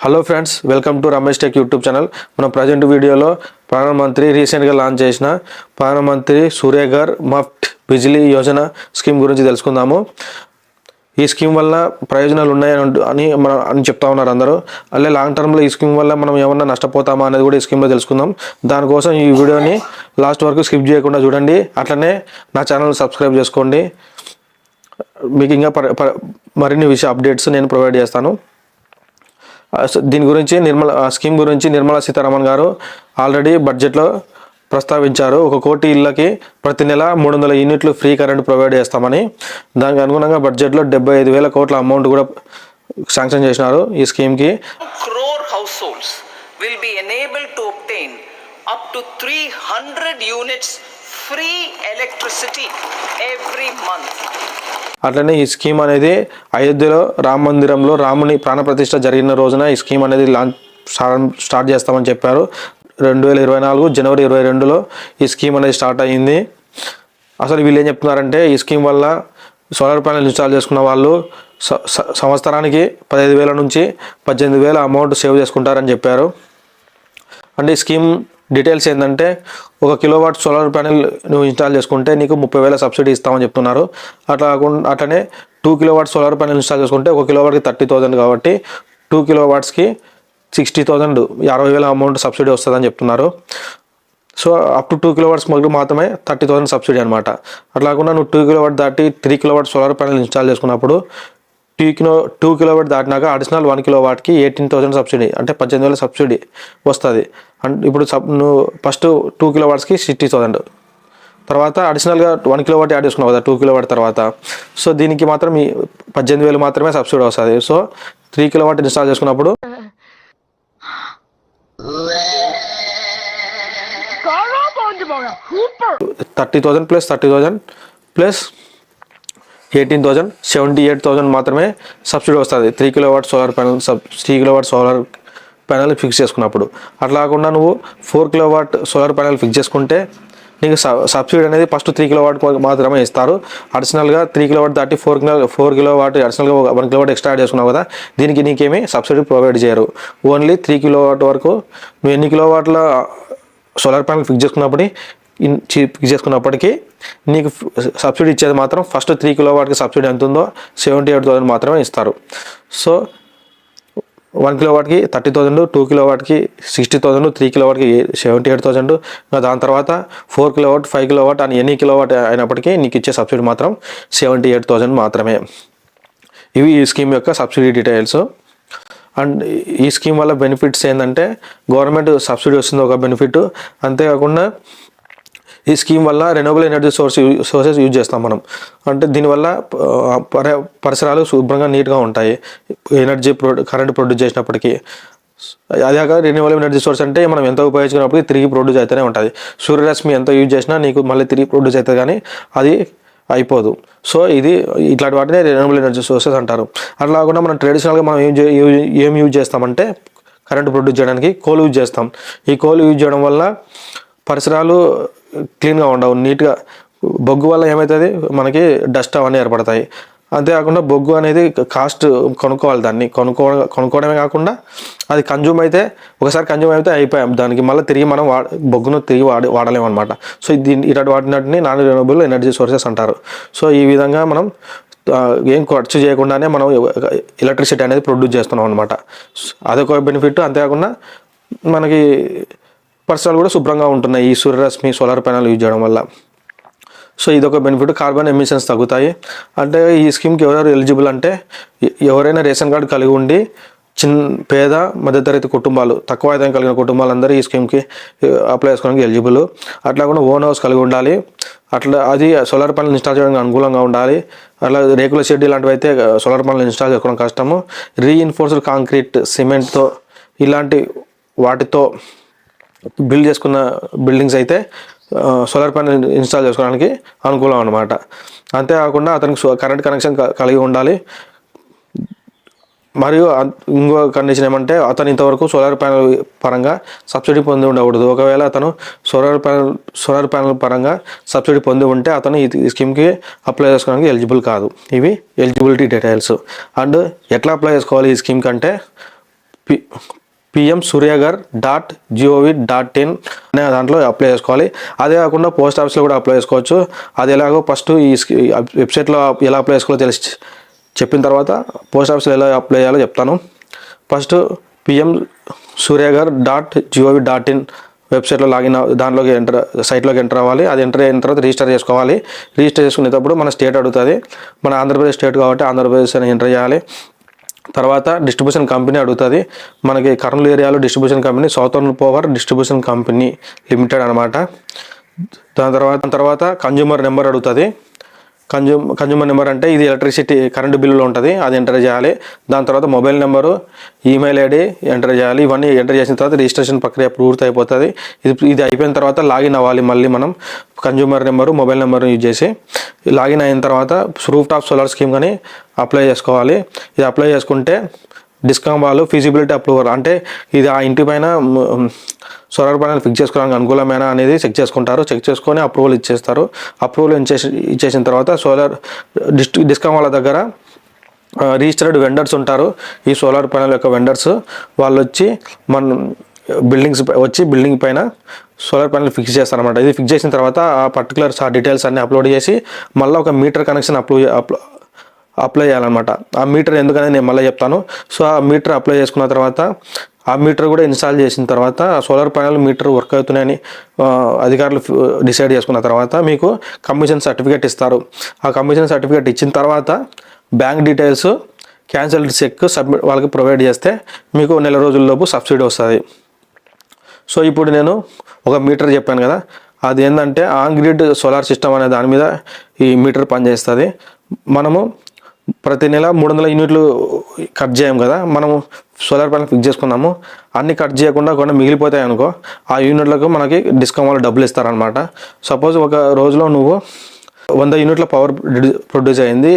Hello friends, welcome to Ramesh tech YouTube channel. మన present వీడియోలో ప్రధానమంత్రి రీసెంట్గా లాంచ్ చేసిన ప్రధానమంత్రి సూర్యఘర్ ముఫ్త్ బిజిలీ యోజన స్కీమ్ గురించి తెలుసుకుందాము. ఈ స్కీమ్ వల్ల ప్రయోజనాలు ఉన్నాయని చెప్తా ఉన్నారు అందరూ. అలాగే లాంగ్ టర్మ్లో ఈ స్కీమ్ వల్ల మనం ఏమన్నా నష్టపోతామా అనేది కూడా ఈ స్కీమ్లో తెలుసుకుందాం. దానికోసం ఈ వీడియోని లాస్ట్ వరకు స్కిప్ చేయకుండా చూడండి. అట్లనే నా ఛానల్ సబ్స్క్రైబ్ చేసుకోండి. మీకు ఇంకా మరిన్ని అప్డేట్స్ నేను ప్రొవైడ్ చేస్తాను. దీని గురించి స్కీమ్ గురించి నిర్మలా సీతారామన్ గారు ఆల్రెడీ బడ్జెట్లో ప్రస్తావించారు. 1 కోటి ఇళ్ళకి ప్రతి నెల 300 యూనిట్లు ఫ్రీ కరెంట్ ప్రొవైడ్ చేస్తామని. దానికి అనుగుణంగా బడ్జెట్లో 75,000 కోట్ల అమౌంట్ కూడా శాంక్షన్ చేసినారు ఈ స్కీమ్కి. crore households will be enabled to obtain up to 300 units free electricity every month. అట్లనే ఈ స్కీమ్ అనేది అయోధ్యలో రామ మందిరంలో రాముని ప్రాణప్రతిష్ఠ జరిగిన రోజున ఈ స్కీమ్ అనేది స్టార్ట్ చేస్తామని చెప్పారు. 2024 జనవరి 22లో ఈ స్కీమ్ అనేది స్టార్ట్ అయ్యింది. అసలు వీళ్ళు ఏం చెప్తున్నారంటే, ఈ స్కీమ్ వల్ల సోలార్ ప్యానెల్ ఇన్స్టాల్ చేసుకున్న వాళ్ళు సంవత్సరానికి 15,000 నుంచి 18,000 అమౌంట్ సేవ్ చేసుకుంటారని చెప్పారు. అంటే ఈ స్కీమ్ డీటెయిల్స్ ఏంటంటే, 1 కిలోవాట్ సోలార్ ప్యానెల్ నువ్వు ఇన్స్టాల్ చేసుకుంటే నీకు 30,000 సబ్సిడీ ఇస్తామని చెప్తున్నారు. అట్లనే 2 కిలోవాట్ సోలార్ ప్యానెల్ ఇన్స్టాల్ చేసుకుంటే 1 కిలోవాట్కి 30,000 కాబట్టి 2 కిలోవాట్స్కి 60,000 50,000 అమౌంట్ సబ్సిడీ వస్తుందని చెప్తున్నారు. సో అప్ టు 2 కిలోవాట్స్ మాత్రమే 30,000 సబ్సిడీ అనమాట. అట్లా కాకుండా నువ్వు 2 కిలోవాట్ దాటి 3 కిలోవాట్ సోలార్ ప్యానెల్ ఇన్స్టాల్ చేసుకున్నప్పుడు 2 కిలోవాట్ దాటినాక అడిషనల్ 1 కిలోవాట్కి 18,000 సబ్సిడీ, అంటే 18,000 సబ్సిడీ వస్తుంది. అంటే ఇప్పుడు నువ్వు ఫస్ట్ 2 కిలోవాట్స్కి 60,000, తర్వాత అడిషనల్గా 1 కిలోవాట్ యాడ్ చేసుకున్నావు కదా 2 కిలోవాట్ తర్వాత. సో దీనికి మాత్రం 18,000 మాత్రమే సబ్సిడీ వస్తుంది. సో 3 కిలోవాట్ ఇన్స్టాల్ చేసుకున్నప్పుడు 30,000 ప్లస్ 30,000 ప్లస్ 18,000 78,000 మాత్రమే సబ్సిడీ వస్తుంది 3 కిలోవాట్ సోలార్ ప్యానెల్ ఫిక్స్ చేసుకున్నప్పుడు. అట్లా కాకుండా నువ్వు 4 కిలోవాట్ సోలార్ ప్యానెల్ ఫిక్స్ చేసుకుంటే నీకు సబ్సిడీ అనేది ఫస్ట్ 3 కిలోవాట్ మాత్రమే ఇస్తారు. అడిషనల్గా 3 కిలోవాట్ దాటి 4 కిలోవాట్ అడిషనల్గా 1 కిలోవాట్ ఎక్స్ట్రా యాడ్ చేసుకున్నావు కదా, దీనికి నీకేమీ సబ్సిడీ ప్రొవైడ్ చేయరు. ఓన్లీ 3 కిలోవాట్ వరకు నువ్వు ఎన్ని కిలోవాట్ల సోలార్ ప్యానెల్ ఫిక్స్ చేసుకున్నప్పటికీ నీకు సబ్సిడీ ఇచ్చేది మాత్రం ఫస్ట్ 3 కిలోవాట్కి సబ్సిడీ ఎంత ఉందో 78,000 మాత్రమే ఇస్తారు. సో 1 కిలోవాట్కి 30,000, 2 కిలోవాట్కి 60,000, 3 కిలోవాట్కి 78,000, దాని తర్వాత 4 కిలోవాట్ 5 కిలోవాట్ అని ఎన్ని కిలోవాట్ అయినప్పటికీ నీకు ఇచ్చే సబ్సిడీ మాత్రం 78,000 మాత్రమే. ఇవి ఈ స్కీమ్ యొక్క సబ్సిడీ డీటెయిల్స్. అండ్ ఈ స్కీమ్ వల్ల బెనిఫిట్స్ ఏంటంటే, గవర్నమెంట్ సబ్సిడీ వస్తుంది ఒక బెనిఫిట్. అంతేకాకుండా ఈ స్కీమ్ వల్ల రెన్యూవబుల్ ఎనర్జీ సోర్సెస్ యూజ్ చేస్తాం మనం. అంటే దీనివల్ల పరిసరాలు శుభ్రంగా నీట్గా ఉంటాయి కరెంట్ ప్రొడ్యూస్ చేసినప్పటికీ. అదేకాక రెన్యూవబుల్ ఎనర్జీ సోర్స్ అంటే మనం ఎంత ఉపయోగించుకున్నప్పటికీ తిరిగి ప్రొడ్యూస్ అయితేనే ఉంటుంది. సూర్యరశ్మి ఎంత యూజ్ చేసినా నీకు మళ్ళీ తిరిగి ప్రొడ్యూస్ అవుతుంది, కానీ అది అయిపోదు. సో ఇట్లాంటి వాటిని రెన్యూవబుల్ ఎనర్జీ సోర్సెస్ అంటారు. అట్లా కాకుండా మనం ట్రెడిషనల్గా మనం ఏం యూజ్ చేస్తామంటే, కరెంట్ ప్రొడ్యూస్ చేయడానికి కోల్ యూజ్ చేస్తాం. ఈ కోల్ యూజ్ చేయడం వల్ల పరిసరాలు క్లీన్గా ఉండవు, నీట్గా. బొగ్గు వల్ల ఏమవుతుంది, మనకి డస్ట్ అవన్నీ ఏర్పడతాయి. అంతేకాకుండా బొగ్గు అనేది కాస్ట్ కొనుక్కోవాలి. దాన్ని కొనుక్కోవడమే కాకుండా అది ఒకసారి కన్జ్యూమ్ అయితే అయిపోయాం, దానికి మళ్ళీ తిరిగి మనం బొగ్గును తిరిగి వాడలేము అనమాట. సో ఇలాంటి వాటిని నాన్ రెన్యూవబుల్ ఎనర్జీ సోర్సెస్ అంటారు. సో ఈ విధంగా మనం ఏం ఖర్చు చేయకుండానే మనం ఎలక్ట్రిసిటీ అనేది ప్రొడ్యూస్ చేస్తున్నాం అనమాట. అదొక బెనిఫిట్. అంతేకాకుండా మనకి పరిసరాలు కూడా శుభ్రంగా ఉంటున్నాయి ఈ సూర్యరశ్మి సోలార్ ప్యానెల్ యూజ్ చేయడం వల్ల. సో ఇదొక బెనిఫిట్. కార్బన్ ఎమిషన్స్ తగ్గుతాయి. అంటే ఈ స్కీమ్కి ఎవరెవరు ఎలిజిబుల్ అంటే, ఎవరైనా రేషన్ కార్డు కలిగి ఉండి పేద మధ్యతరగతి కుటుంబాలు, తక్కువ ఆదాయం కలిగిన కుటుంబాలందరూ ఈ స్కీమ్కి అప్లై చేసుకోవడానికి ఎలిజిబుల్. అట్లా కూడా ఓన్ హౌస్ కలిగి ఉండాలి. అది సోలార్ ప్యానెల్ ఇన్స్టాల్ చేయడానికి అనుకూలంగా ఉండాలి. అట్లా రేకుల షెడ్ ఇలాంటివి అయితే సోలార్ ప్యానెల్ ఇన్స్టాల్ చేసుకోవడం కష్టము. రీఇన్ఫోర్స్డ్ కాంక్రీట్, సిమెంట్తో ఇలాంటి వాటితో బిల్డ్ చేసుకున్న బిల్డింగ్స్ అయితే సోలార్ ప్యానెల్ ఇన్స్టాల్ చేసుకోవడానికి అనుకూలం అనమాట. అంతేకాకుండా అతనికి కరెంట్ కనెక్షన్ కలిగి ఉండాలి. మరియు ఇంకో కండిషన్ ఏమంటే, అతను ఇంతవరకు సోలార్ ప్యానెల్ పరంగా సబ్సిడీ పొంది ఉండకూడదు. ఒకవేళ అతను సోలార్ ప్యానెల్ పరంగా సబ్సిడీ పొంది ఉంటే అతను ఈ స్కీమ్కి అప్లై చేసుకోవడానికి ఎలిజిబుల్ కాదు. ఇవి ఎలిజిబిలిటీ డీటెయిల్స్. అండ్ ఎట్లా అప్లై చేసుకోవాలి ఈ స్కీమ్ కంటే, pmsuryagar.gov.in అనే దాంట్లో అప్లై చేసుకోవాలి. అదే కాకుండా పోస్ట్ ఆఫీస్లో కూడా అప్లై చేసుకోవచ్చు. అది ఎలాగో ఫస్ట్ ఈ వెబ్సైట్లో ఎలా అప్లై చేసుకోవాలో చెప్పిన తర్వాత పోస్ట్ ఆఫీస్లో ఎలా అప్లై చేయాలో చెప్తాను. ఫస్ట్ pmsuryagar.gov.in వెబ్సైట్లో లాగిన్ దాంట్లోకి సైట్లోకి ఎంటర్ అవ్వాలి. అది ఎంటర్ అయిన తర్వాత రిజిస్టర్ చేసుకోవాలి. రిజిస్టర్ చేసుకునేటప్పుడు మన స్టేట్ అడుగుతుంది. మన ఆంధ్రప్రదేశ్ స్టేట్ కాబట్టి ఆంధ్రప్రదేశ్ అని ఎంటర్ చేయాలి. తర్వాత డిస్ట్రిబ్యూషన్ కంపెనీ అడుగుతుంది. మనకి కర్నూలు ఏరియాలో distribution company southern power distribution company limited అనమాట. దాని తర్వాత కన్జ్యూమర్ నెంబర్ అడుగుతుంది. కన్జ్యూమర్ నెంబర్ అంటే ఇది ఎలక్ట్రిసిటీ కరెంటు బిల్లులో ఉంటుంది, అది ఎంటర్ చేయాలి. దాని తర్వాత mobile number, email ID enter చేయాలి. ఇవన్నీ ఎంటర్ చేసిన తర్వాత రిజిస్ట్రేషన్ ప్రక్రియ పూర్తి అయిపోతుంది. ఇది అయిపోయిన తర్వాత లాగిన్ అవ్వాలి. మళ్ళీ మనం consumer number, mobile number use చేసి లాగిన్ అయిన తర్వాత రూఫ్ టాప్ సోలార్ స్కీమ్ కానీ అప్లై చేసుకోవాలి. ఇది అప్లై చేసుకుంటే డిస్కామ్ వాళ్ళు ఫీజిబిలిటీ అప్రూవల్ అంటే ఇది ఆ ఇంటి పైన సోలార్ ప్యానెల్ ఫిక్స్ చేసుకోవడానికి అనుకూలమైన అనేది చెక్ చేసుకుంటారు. చెక్ చేసుకొని అప్రూవల్ ఇచ్చేస్తారు. అప్రూవల్ ఇచ్చేసిన తర్వాత డిస్కామ్ వాళ్ళ దగ్గర రిజిస్టర్డ్ వెండర్స్ ఉంటారు. ఈ సోలార్ ప్యానెల్ యొక్క వెండర్స్ వాళ్ళు వచ్చి మన బిల్డింగ్ పైన సోలార్ ప్యానెల్ ఫిక్స్ చేస్తారన్నమాట. ఇది ఫిక్స్ చేసిన తర్వాత ఆ పర్టికులర్స్ ఆ డీటెయిల్స్ అన్ని అప్లోడ్ చేసి మళ్ళీ ఒక మీటర్ కనెక్షన్ అప్లై చేయాలన్నమాట. ఆ మీటర్ ఎందుకనేది నేను మళ్ళీ చెప్తాను. సో ఆ మీటర్ అప్లై చేసుకున్న తర్వాత ఆ మీటర్ కూడా ఇన్స్టాల్ చేసిన తర్వాత సోలార్ ప్యానెల్ మీటర్ వర్క్ అవుతున్నాయని అధికారులు డిసైడ్ చేసుకున్న తర్వాత మీకు కమిషన్ సర్టిఫికేట్ ఇస్తారు. ఆ కమిషన్ సర్టిఫికేట్ ఇచ్చిన తర్వాత bank details, cancelled cheque submit వాళ్ళకి ప్రొవైడ్ చేస్తే మీకు నెల రోజుల్లోపు సబ్సిడీ వస్తుంది. సో ఇప్పుడు నేను ఒక మీటర్ చెప్పాను కదా, అది ఏంటంటే ఆన్ గ్రిడ్ సోలార్ సిస్టమ్ అనే దాని మీద ఈ మీటర్ పనిచేస్తుంది. మనము ప్రతి నెల 300 యూనిట్లు కట్ చేయం కదా, మనము సోలార్ ప్యానెల్ ఫిక్స్ చేసుకున్నాము. అన్ని కట్ చేయకుండా కొన్ని మిగిలిపోతాయి అనుకో, ఆ యూనిట్లకు మనకి డిస్కౌంట్ వాళ్ళు డబ్బులు ఇస్తారనమాట. సపోజ్ ఒక రోజులో నువ్వు 100 యూనిట్ల పవర్ ప్రొడ్యూస్ అయింది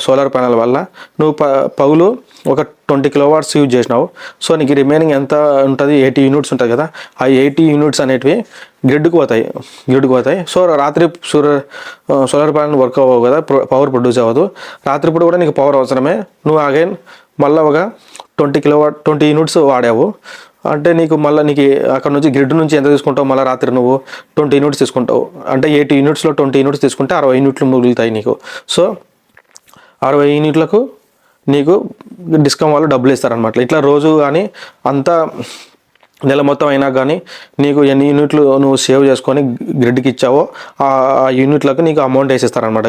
సోలార్ ప్యానెల్ వల్ల, నువ్వు పగులు ఒక 20 కిలోవాట్స్ యూజ్ చేసినావు. సో నీకు రిమైనింగ్ ఎంత ఉంటుంది, 80 యూనిట్స్ ఉంటుంది కదా, ఆ 80 యూనిట్స్ అనేటివి గ్రిడ్కి పోతాయి. సో రాత్రి సోలార్ ప్యానెల్ వర్క్ అవ్వవు కదా, పవర్ ప్రొడ్యూస్ అవ్వదు. రాత్రిపూట కూడా నీకు పవర్ అవసరమే. నువ్వు అగైన్ మళ్ళీ ఒక 20 యూనిట్స్ వాడావు అంటే నీకు అక్కడ నుంచి గ్రిడ్ నుంచి ఎంత తీసుకుంటావు, మళ్ళీ రాత్రి నువ్వు 20 యూనిట్స్ తీసుకుంటావు అంటే 80 యూనిట్స్లో 20 యూనిట్స్ తీసుకుంటే 60 యూనిట్లు మిగులుతాయి నీకు. సో 60 యూనిట్లకు నీకు డిస్కౌంట్ వాళ్ళు డబ్బులు ఇస్తారనమాట. ఇట్లా రోజు కానీ అంతా నెల మొత్తం అయినా కానీ నీకు ఎన్ని యూనిట్లు నువ్వు సేవ్ చేసుకొని గ్రిడ్కి ఇచ్చావో ఆ యూనిట్లకు నీకు అమౌంట్ వేసేస్తారనమాట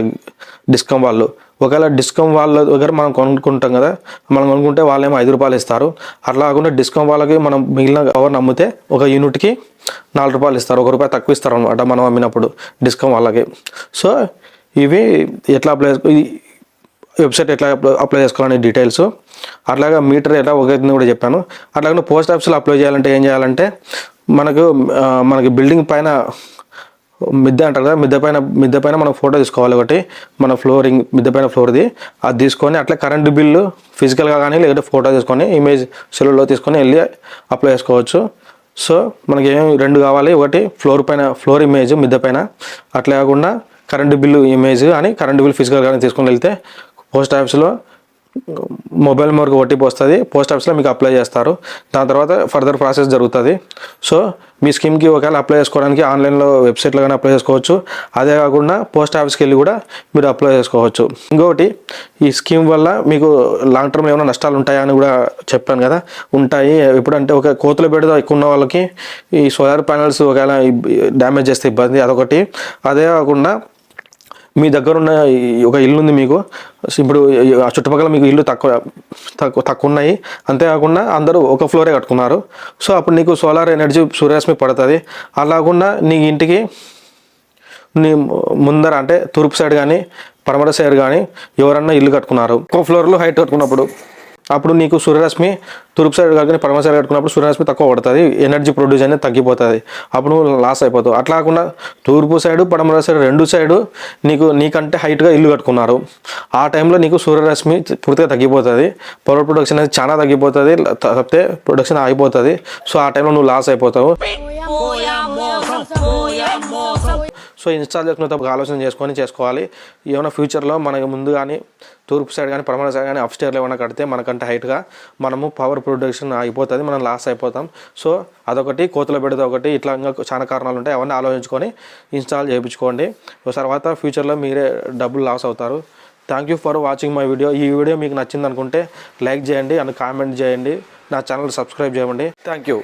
డిస్కౌంట్ వాళ్ళు. ఒకవేళ డిస్కౌంట్ వాళ్ళ దగ్గర మనం కొనుక్కుంటాం కదా, మనం కొనుక్కుంటే వాళ్ళేమో 5 రూపాయలు ఇస్తారు. అట్లా కాకుండా డిస్కౌంట్ వాళ్ళకి మనం మిగిలిన పవర్ నమ్మితే ఒక యూనిట్కి 4 రూపాయలు ఇస్తారు, 1 రూపాయి తక్కువ ఇస్తారు అనమాట మనం అమ్మినప్పుడు డిస్కౌంట్ వాళ్ళకి. సో ఇవి ఎట్లా వెబ్సైట్ ఎట్లా అప్లై చేసుకోవాలనే డీటెయిల్స్, అట్లాగా మీటర్ ఎట్లా ఒకటి కూడా చెప్పాను. అట్లాగే పోస్ట్ ఆఫీస్లో అప్లై చేయాలంటే ఏం చేయాలంటే మనకి బిల్డింగ్ పైన మిద్దె అంటారు కదా, మిద్దె పైన మనం ఫోటో తీసుకోవాలి ఒకటి, మన మిద్దె పైన ఫ్లోర్ది. అది తీసుకొని అట్లా కరెంటు బిల్లు ఫిజికల్గా కానీ లేదంటే ఫోటో తీసుకొని ఇమేజ్ సెల్లులో తీసుకొని వెళ్ళి అప్లై చేసుకోవచ్చు. సో మనకి ఏం 2 కావాలి, ఒకటి ఫ్లోర్ ఇమేజ్ మిద్దె పైన, అట్లా కాకుండా కరెంటు బిల్లు ఇమేజ్ కానీ కరెంటు బిల్లు ఫిజికల్గా తీసుకొని వెళ్తే పోస్ట్ ఆఫీస్లో మొబైల్ నెంబర్కి ఓటీపీ వస్తుంది. పోస్ట్ ఆఫీస్లో మీకు అప్లై చేస్తారు. దాని తర్వాత ఫర్దర్ ప్రాసెస్ జరుగుతుంది. సో మీ స్కీమ్కి ఒకవేళ అప్లై చేసుకోవడానికి ఆన్లైన్లో వెబ్సైట్లో కానీ అప్లై చేసుకోవచ్చు. అదే కాకుండా పోస్ట్ ఆఫీస్కి వెళ్ళి కూడా మీరు అప్లై చేసుకోవచ్చు. ఇంకొకటి, ఈ స్కీమ్ వల్ల మీకు లాంగ్ టర్మ్లో ఏమైనా నష్టాలు ఉంటాయా అని కూడా చెప్పాను కదా, ఉంటాయి. ఎప్పుడంటే ఒక కోతుల బెడద ఎక్కువ ఉన్న వాళ్ళకి ఈ సోలార్ ప్యానెల్స్ ఒకవేళ డ్యామేజ్ చేస్తే ఇబ్బంది, అదొకటి. అదే కాకుండా మీ దగ్గర ఉన్న ఒక ఇల్లు ఉంది మీకు, ఇప్పుడు ఆ చుట్టుపక్కల మీకు ఇల్లు తక్కువ ఉన్నాయి, అంతేకాకుండా అందరూ ఒక ఫ్లోరే కట్టుకున్నారు. సో అప్పుడు నీకు సోలార్ ఎనర్జీ సూర్యరశ్మి పడుతుంది. అలాగకుండా నీ ఇంటికి నీ ముందర అంటే తూర్పు సైడ్ కానీ పడమర సైడ్ కానీ ఎవరన్నా ఇల్లు కట్టుకున్నారు, ఒక ఫ్లోర్లో హైట్ కట్టుకున్నప్పుడు, అప్పుడు నీకు సూర్యరశ్మి తూర్పు సైడ్ కానీ పడమర సైడ్ కట్టుకున్నప్పుడు సూర్యరశ్మి తక్కువ పడుతుంది, ఎనర్జీ ప్రొడ్యూస్ అనేది తగ్గిపోతుంది, అప్పుడు నువ్వు లాస్ అయిపోతావు. అట్లా కాకుండా తూర్పు సైడు పడమర సైడ్ 2 సైడు నీకంటే హైట్గా ఇల్లు కట్టుకున్నారు, ఆ టైంలో నీకు సూర్యరశ్మి పూర్తిగా తగ్గిపోతుంది, పవర్ ప్రొడక్షన్ అనేది చాలా తగ్గిపోతుంది, తప్పితే ప్రొడక్షన్ ఆగిపోతుంది. సో ఆ టైంలో నువ్వు లాస్ అయిపోతావు. సో ఇన్స్టాల్ చేసుకునేటప్పుడు ఆలోచన చేసుకోవాలి. ఏమైనా ఫ్యూచర్లో మనకి ముందు కానీ తూర్పు సైడ్ కానీ పడమర సైడ్ కానీ అప్స్టేర్లో ఏమైనా కడితే మనకంటే హైట్గా మనము పవర్ ప్రొడక్షన్ అయిపోతుంది, మనం లాస్ అయిపోతాం. సో అదొకటి, కోతుల బెడద ఒకటి, ఇట్లా ఇంకా చాలా కారణాలు ఉంటాయి. అవన్నీ ఆలోచించుకొని ఇన్స్టాల్ చేయించుకోండి. తర్వాత ఫ్యూచర్లో మీరే డబ్బులు లాస్ అవుతారు. Thank you for watching my video. ఈ వీడియో మీకు నచ్చింది అనుకుంటే లైక్ చేయండి అండ్ కామెంట్ చేయండి. నా ఛానల్ సబ్స్క్రైబ్ చేయండి. Thank you.